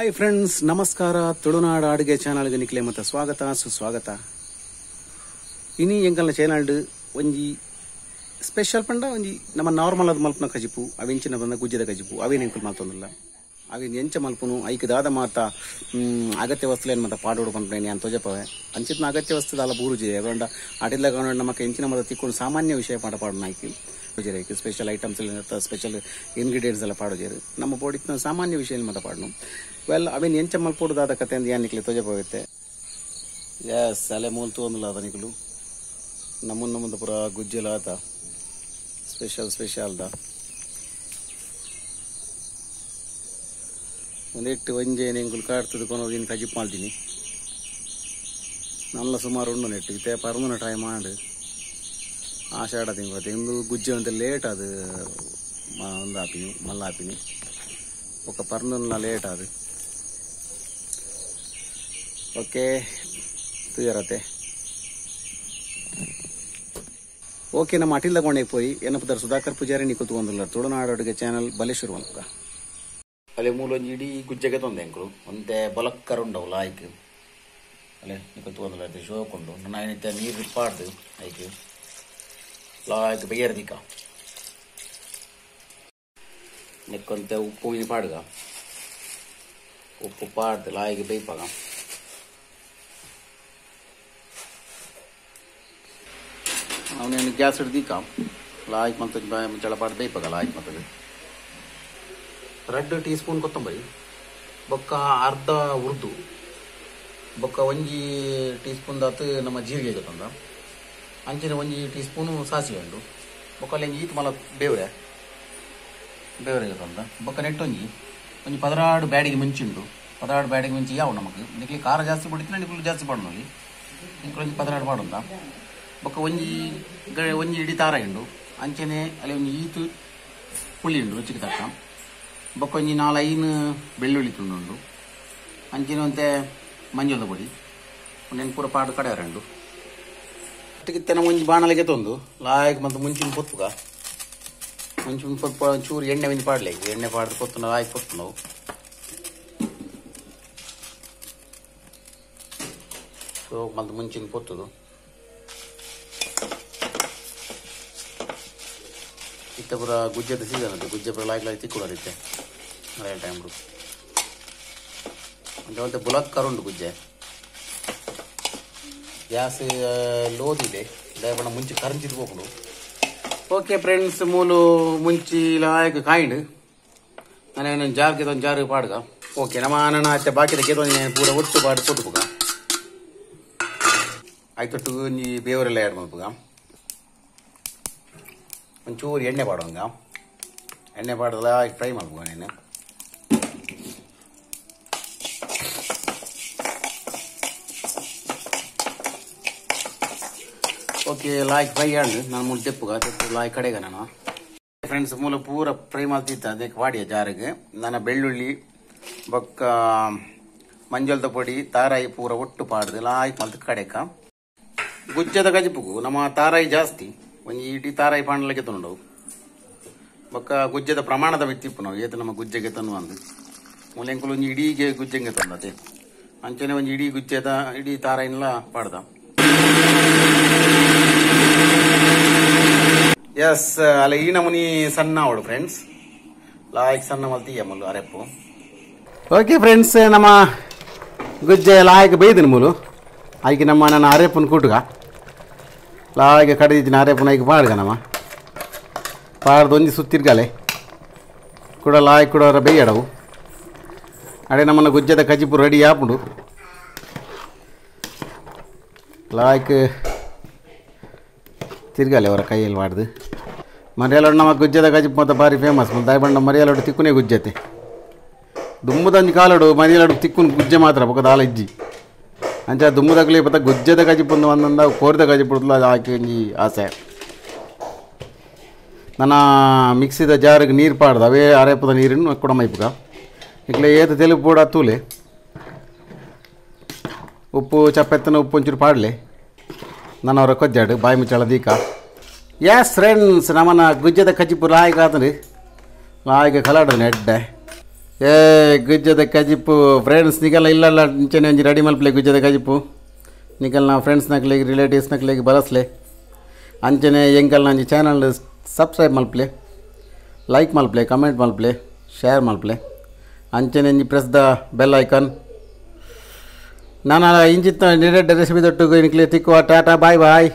Hi friends, ನಮಸ್ಕಾರ. ತುಳುನಾಡು ಅಡುಗೆ ಚಾನಲ್ಗೆ ನಿಕ್ಲೆ ಮತ್ತೆ ಸ್ವಾಗತ ಸುಸ್ವಾಗತ. ಇನಿ ಎಂಕಲ್ನ ಚಾನಲ್ ಒಂಜಿ ಸ್ಪೆಷಲ್ ಪಂಡ ಒಂಜಿ ನಮ್ಮ ನಾರ್ಮಲ್ ಆದ ಮಲ್ಪನ ಕಜಿಪು ಅವೆಂಚಿನ ಬಂದ ಗುಜ್ಜದ ಕಜಿಪು ಅವೇನು ಎಂಕಲ್ ಮಾತೊಂದಿಲ್ಲ. ಅವೇನು ಎಂಚ ಮಲ್ಪನು ಐಕದಾದ ಮಾತ ಅಗತ್ಯ ವಸ್ತುಲೇನು ಮತ್ತೆ ಪಾಡೋಡು ಪಂಪೇನೆ ಅಂತ ತೋಜಪವೆ ಅಂಚಿತ್ನ ಅಗತ್ಯ ವಸ್ತುದ ಅಲ್ಲ ಬೂರುಜಿದೆ ಅವಂಡ ಅಡಿಲ್ಲ ಕಾಣ ನಮಗೆ ಎಂಚಿನ ಮತ ತಿಕ್ಕೊಂಡು ಸಾಮಾನ್ಯ ವಿಷಯ ಪಾಠ ಪಾಡೋಣ ಆಯ್ಕೆ ಸ್ಪೆಷಲ್ ಐಟಮ್ಸ್ ಸ್ಪೆಷಲ್ ಇಂಗ್ರೀಡಿಯೆಂಟ್ಸ್ ಎಲ್ಲ ಪಾಡೋಜೇರು ನಮ್ಮ ಬೋಡಿನ ಸಾಮಾನ್ಯ ವಿಷಯ ಮತ ಪಾಡನು ವೆಲ್ ಅವೇನು ಎಂಚ ಮಲ್ಪೋಡುದಾದ ಕತೆ ಅಂತ ಏನ್ ನಿಕ್ಲೆ ತೋಜಪೋಗುತ್ತೆ. ಎಸ್ ಅಲೆ ಮೂಲ್ ತೋಂದಿಲ್ಲ ಅದ ನಿಕ್ಲು ನಮ್ಮದ ಪುರ ಗುಜ್ಜೆಲ ಆತ ಸ್ಪೆಷಲ್ ಒಂದೆಟ್ಟು ಒಂಜೇನು ಎಂಗುಲು ಕಾಡ್ತದೆ ಕೊನೋದು ಇನ್ನು ಕಜಿಪ್ ಮಾಡ್ತೀನಿ ನಲ್ಲ ಸುಮಾರು ಉಂಡು ನೆಟ್ಟು ಇತ್ತೆ ಪರ್ಮನ ಟ್ರೈ ಮಾಡಿ ಆಷಾಢ ತಿಂಗಳು ಇಂದು ಗುಜ್ಜೆ ಅಂತ ಲೇಟ್ ಅದು ಒಂದು ಹಾಪಿನಿ ಮಲ್ಲ ಹಾಪಿನಿ ఒక ಪರ್ಮನ ಲೇಟ್ ಅದು ಓಕೆ ತುಯರತ್ತೆ ಓಕೆ. ನಮ್ಮ ಅಟಿಲ್ ತಗೊಂಡೇ ಪೋಯಿ ಏನಪ್ಪದಾರ ಸುಧಾಕರ್ ಪೂಜಾರಿ ನೀ ಕೂತ್ಕೊಂಡಿಲ್ಲ ತುಳುನಾಡು ಅಡುಗೆ ಚಾನಲ್ ಬಲೇಶ್ವರ ಅನ್ಕ ಅಲ್ಲೇ ಮೂಲೊಂದು ಇಡೀ ಗುಜ್ಜೆಗೆ ತೊಂದೆ ಅಂಕರು ಒಂದೇ ಬಲಕ್ಕರ ಉಂಡವು ಲಾಯ್ಕ್ ಅಲ್ಲೇ ನೀ ಕೂತ್ಕೊಂಡಿಲ್ಲ ಶೋಕೊಂಡು ನನ್ನ ಏನಿತ್ತ ನೀರು ಪಾಡ್ದು ಆಯ್ಕೆ ಲಾಯ್ಕ್ ಬೇಯರ್ದಿಕ್ಕ ನೆಕ್ಕೊಂತೆ ಉಪ್ಪು ಇನಿ ಪಾಡ್ಗ ಉಪ್ಪು ಪಾಡ್ದು ಲಾಯ್ಗೆ ಬೇಯ್ಪಾಗ ಅವನೇನು ಗ್ಯಾಸ್ ಹಿಡ್ದಿಕ್ಕ ಲಾಯ್ಕ್ ಮತ್ತು ಜಳಪಾಡು ಬೇಯ್ಪಾಗ ಲಾಯ್ಕ್ ಮತ್ತದು 2 ಟೀ ಸ್ಪೂನ್ ಕೊತ್ತಂಬರಿ ಬೊಕ್ಕ ಅರ್ಧ ಉರ್ದು ಬೊಕ್ಕ 1 ಟೀ ಸ್ಪೂನ್ ದಾತು ನಮ್ಮ ಜೀರಿಗೆ ತಂದ ಅಂಚಿನ 1 ಟೀ ಸ್ಪೂನು ಸಾಸಿವೆ ಉಂಡು ಬೊಕ್ಕ ಅಲ್ಲಿ ಈತು ಮಲ ಬೇವ್ರೆ ತಂದ ಬೊಕ್ಕ ನೆಟ್ಟೊಂಜಿ 16 ಬ್ಯಾಡಿಗೆ ಮುಂಚಿ ಉಂಡು 16 ಬ್ಯಾಡಿಗೆ ಮುಂಚಿ ಯಾವ ನಮಗೆ ನಿಕ್ಲಿ ಖಾರ ಜಾಸ್ತಿ ಬಿಡ್ತೀನಿ ನಿಕ್ಲು ಜಾಸ್ತಿ ಪಡ್ನಲ್ಲಿ ನಿಕ್ಲು 16 ಪಾಡುಂದ ಬೊಕ್ಕ ಒಂಜಿ ಇಡಿ ತಾರ ಉಂಡು ಅಂಚನೆ ಅಲ್ಲಿ ಒಂದು ಈತು ಪುಳಿ ಉಂಡು ರುಚಿಗೆ ತಕ್ಕ ಬೊಕ್ಕ ಒಂಜಿ 4-5 ಬೆಳ್ಳುಳ್ಳಿ ತುಂಡು ಅಂಚಿನ ಒಂತೆ ಮಂಜುಳದ ಪೊಡಿ ಒಂದೇನು ಪೂರ ಪಾಡು ಕಡೆ ರಂಡು ಅಟ್ಟಿಗಿತ್ತೆ ನಮ್ಮ ಒಂಜಿ ಬಾಣಲೆಗೆ ತಂದು ಲಾಯಕ್ ಮತ್ತು ಮುಂಚಿನ ಪೊತ್ತುಗ ಮುಂಚಿನ ಪೊತ್ತು ಒಂಚೂರು ಎಣ್ಣೆ ಒಂಜಿ ಪಾಡ್ಲಿಕ್ಕೆ ಎಣ್ಣೆ ಪಾಡ್ದು ಕೊತ್ತು ನಾವು ಆಯ್ತು ಕೊತ್ತು ನಾವು ಸೊ ಮತ್ತು ಮುಂಚಿನ ಪೊತ್ತುದು ಇತ್ತ ಪುರ ಗುಜ್ಜದ ಸೀಸನ್ ಅದು ಗುಜ್ಜೆ ಪುರ ಲಾಯ್ಕ್ ತಿಕ್ಕೊಡೋದಿತ್ತೆ ಮಳೆಯ ಟೈಮ್ ಮತ್ತೆ ಬುಲಕ್ ಕರುಂಡು ಗುಜ್ಜೆ ಗ್ಯಾಸ್ ಲೋದಿದೆ ದಯಪಡ ಮುಂಚೆ ಕರಂಚಿದ್ ಹೋಗುದು. ಓಕೆ ಫ್ರೆಂಡ್ಸ್, ಮೂಲು ಮುಂಚಿ ಲಾಯಕ್ ಕಾಯಿಂಡು ನಾನು ಜಾರ್ಗೆ ಒಂದು ಜಾರು ಪಾಡ್ಗ ಓಕೆ ನಮ್ಮ ನನ್ನ ಅತ್ತೆ ಬಾಕಿದ ಕೆತ್ತೊಂದು ಪೂರ ಒಟ್ಟು ಪಾಡು ಕೊಟ್ಟುಪುಗ ಆಯ್ತೊಟ್ಟು ಒಂಜಿ ಬೇವರೆಲ್ಲ ಆ್ಯಡ್ ಮಾಡ್ಪುಗ ಒಂಚೂರು ಎಣ್ಣೆ ಪಾಡುವಂಗ ಎಣ್ಣೆ ಪಾಡಲ್ಲ ಫ್ರೈ ಮಾಡ್ಬೋದು ನೀನು ಓಕೆ ಲಾಯ್ಕ್ ಫ್ರೈ ಆಂಡು ನಾನು ಮೂಲ ತೆಪ್ಪುಗ ಲಾಯ್ ಕಡೆಗ ನಾನು ಫ್ರೆಂಡ್ಸ್ ಮೂಲ ಪೂರ ಫ್ರೈ ಮಾಡ್ತಿದ್ದ ಅದಕ್ಕೆ ವಾಡಿಯ ಜಾರಿಗೆ ನನ್ನ ಬೆಳ್ಳುಳ್ಳಿ ಬೊಕ್ಕ ಮಂಜಲ್ದ ಪೊಡಿ ತಾರಾಯಿ ಪೂರ ಒಟ್ಟು ಪಾಡ್ದು ಲಾಯ್ಕ್ ಮಲ್ತ ಕಡೆಕ ಗುಜ್ಜದ ಗಜಿಪುಗು ನಮ್ಮ ತಾರಾಯಿ ಜಾಸ್ತಿ ಒಂದು ಇಡೀ ತಾರಾಯಿ ಪಾಂಡ್ಲಕ್ಕೆ ತಂಡವು ಬೊಕ್ಕ ಗುಜ್ಜದ ಪ್ರಮಾಣದ ವ್ಯಕ್ತಿಪ್ಪು ನಾವು ಏತು ನಮ್ಮ ಗುಜ್ಜೆಗೆ ತನ್ನು ಅಂದು ಮೂಲೆಂಕುಲು ಒಂದು ಇಡೀಗೆ ಗುಜ್ಜೆಗೆ ತಂದತೆ ಅಂಚನೆ ಒಂದು ಇಡೀ ಗುಜ್ಜೆದ ಇಡೀ ತಾರಾಯಿನೆಲ್ಲ ಪಾಡ್ದ. ಎಸ್ ಅಲ್ಲ ಈ ನಮೂನಿ ಸಣ್ಣ ಅವಳು ಫ್ರೆಂಡ್ಸ್ ಲಾಯ್ಕ್ ಸಣ್ಣ ಮಲ್ತೀಯ ಮುಲ್ಲು ಅರೆಪ್ಪು. ಓಕೆ ಫ್ರೆಂಡ್ಸ್, ನಮ್ಮ ಗುಜ್ಜೆ ಲಾಯ್ಕ್ ಬೇಯ್ದಿನ ಮೂಲು ಆಯ್ಕೆ ನಮ್ಮ ನನ್ನ ಅರೆಪ್ಪನ ಕೂಟುಗ ಲಾಯ್ಗೆ ಕಡಿದಿದ್ದೀನಿ ಅರೆಪ್ಪನ ಆಯ್ಕೆ ಪಾಡ್ಗ ನಮ್ಮ ಪಾಡ್ದು ಒಂಜಿ ಸುತ್ತಿರ್ಗಲೆ ಕೂಡ ಲಾಯ್ಕ್ ಕೂಡ ಬೇಯಡವು ಅಡೆ ನಮ್ಮನ್ನ ಗುಜ್ಜದ ಕಜಿಪು ರೆಡಿ ಆಪುಂಡು ಲಾಯ್ಕ್ ತಿರ್ಗಲೆ ಅವರ ಕೈಯಲ್ಲಿ ಮಾಡ್ದು ಮರಿಯಲೊಡು ನಮ್ಮ ಗುಜ್ಜದ ಕಜಿಪು ಮತ್ತು ಭಾರಿ ಫೇಮಸ್ ಮತ್ತು ದಯಬಂಡ ಮರಿಯಲೊಡು ತಿಕ್ಕುನೇ ಗುಜ್ಜತೆ ದುಮ್ಮದಂಜಿ ಕಾಲೋಡು ಮರಿಯಲೊಡು ತಿಕ್ಕುನ ಗುಜ್ಜೆ ಮಾತ್ರ ಬೊಕ್ಕ ದಾಲ ಇಜ್ಜಿ ಅಂಚ ದುಮ್ಮದಗ್ಲಿ ಬತ್ತ ಗುಜ್ಜದ ಕಜಿಪುಂದು ಒಂದೊಂದ ಕೋರಿದ ಕಜಿಪುಡ್ಲ ಹಾಕಿ ಒಂಜಿ ಆಸೆ ನನ್ನ ಮಿಕ್ಸಿದ ಜಾರಿಗೆ ನೀರು ಪಾಡ್ದು ಅವೇ ಅರೆಪದ ನೀರನ್ನು ಕೂಡ ಮೈಪುಗ ಈಗಲೇ ಏತು ತೆಲುಗು ಪೂಡ ತೂಲೆ ಉಪ್ಪು ಚಪ್ಪೆತ್ತನ ಉಪ್ಪು ಒಂಚೂರು ಪಾಡಲೆ ನನ್ನವರ ಕೊಜ್ಜಾಡು ಬಾಯಿ ಮುಚ್ಚಾಳ ದೀಕ. ಎಸ್ ಫ್ರೆಂಡ್ಸ್, ನಮ್ಮನ್ನ ಗುಜ್ಜದ ಕಜಿಪು ಲಾಯ್ಗೆ ಆತಂದು ಲಾಯ್ಗೆ ಕಲಾಡೋದು ಎಡ್ಡೆ ಏ ಗುಜ್ಜದ ಕಜಿಪ್ಪು ಫ್ರೆಂಡ್ಸ್ ನಿಕಲ್ನ ಇಲ್ಲ ಇಂಚೆನೆ ಒಂಜಿ ರೆಡಿ ಮಲ್ಪ್ಲೆ ಗುಜ್ಜದ ಕಜಿಪ್ಪು ನಿಕಲ್ನ ಫ್ರೆಂಡ್ಸ್ ನಕ್ಲೆಗ್ ರಿಲೇಟಿವ್ಸ್ ನಕ್ಲೆಗ್ ಬಲಸ್ಲೆ ಅಂಚನೆ ಎಂಕಲ್ನ ಒಂಜಿ ಚಾನಲ್ ಸಬ್ಸ್ಕ್ರೈಬ್ ಮಲ್ಪ್ಲೆ ಲೈಕ್ ಮಲ್ಪ್ಲೆ ಕಮೆಂಟ್ ಮಲ್ಪ್ಲೆ ಶೇರ್ ಮಲ್ಪ್ಲೆ ಅಂಚನೆ ಒಂಜಿ ಪ್ರೆಸ್ ದ ಬೆಲ್ ಐಕಾನ್ ನಾನು ಇಂಚಿತ್ತ ರೆಸಿಪಿ ತೊಟ್ಟು ನಿಕ್ಲೆ ತಿಕ್ಕುವ ಟಾಟಾ ಬಾಯ್ ಬಾಯ್.